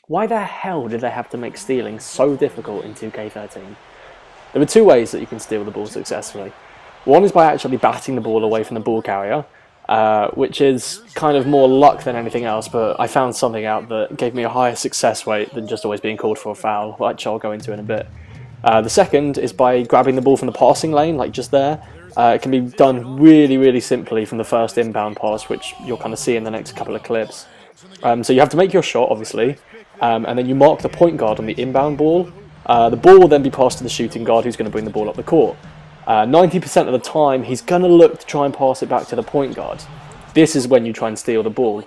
Why the hell did they have to make stealing so difficult in 2K13? There are two ways that you can steal the ball successfully. One is by actually batting the ball away from the ball carrier, which is kind of more luck than anything else, but I found something out that gave me a higher success rate than just always being called for a foul, which I'll go into in a bit. The second is by grabbing the ball from the passing lane, like just there. It can be done really, really simply from the first inbound pass, which you'll kind of see in the next couple of clips. So you have to make your shot, obviously, and then you mark the point guard on the inbound ball. The ball will then be passed to the shooting guard, who's going to bring the ball up the court. 90% of the time, he's going to look to try and pass it back to the point guard. This is when you try and steal the ball.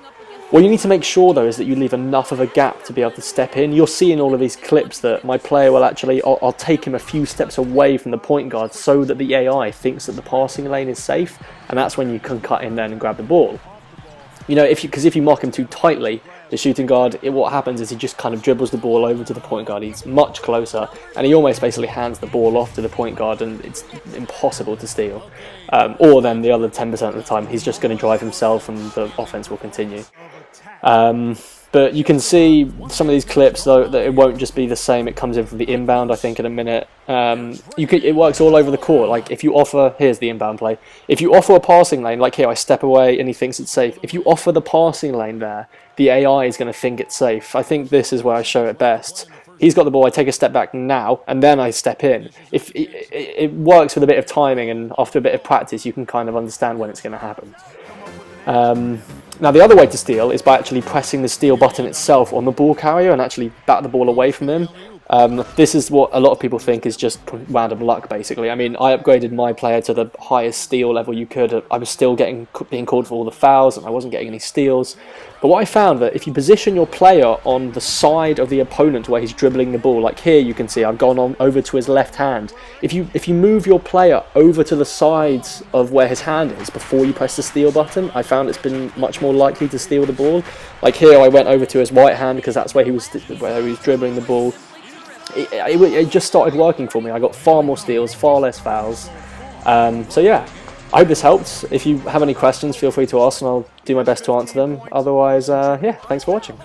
What you need to make sure, though, is that you leave enough of a gap to be able to step in. You'll see in all of these clips that my player will actually, I'll take him a few steps away from the point guard so that the AI thinks that the passing lane is safe, and that's when you can cut in then and grab the ball. You know, because if you mark him too tightly, the shooting guard, what happens is he just kind of dribbles the ball over to the point guard. He's much closer, and he almost basically hands the ball off to the point guard, and it's impossible to steal. Or then the other 10% of the time, he's just going to drive himself, and the offense will continue. But you can see some of these clips, though, that it won't just be the same. It comes in from the inbound, I think, in a minute. It works all over the court. Like, if you offer... Here's the inbound play. If you offer a passing lane, like here, I step away and he thinks it's safe. If you offer the passing lane there, the AI is going to think it's safe. I think this is where I show it best. He's got the ball, I take a step back now, and then I step in. If it works with a bit of timing, and after a bit of practice, you can kind of understand when it's going to happen. Now the other way to steal is by actually pressing the steal button itself on the ball carrier and actually bat the ball away from him. This is what a lot of people think is just random luck, basically. I mean, I upgraded my player to the highest steal level you could. I was still being called for all the fouls, and I wasn't getting any steals. But what I found, that if you position your player on the side of the opponent where he's dribbling the ball, like here you can see I've gone on over to his left hand. If you move your player over to the sides of where his hand is before you press the steal button, I found it's been much more likely to steal the ball. Like here, I went over to his right hand because that's where he was dribbling the ball. It just started working for me. I got far more steals, far less fouls. So yeah, I hope this helped. If you have any questions, feel free to ask and I'll do my best to answer them. Otherwise, yeah, thanks for watching.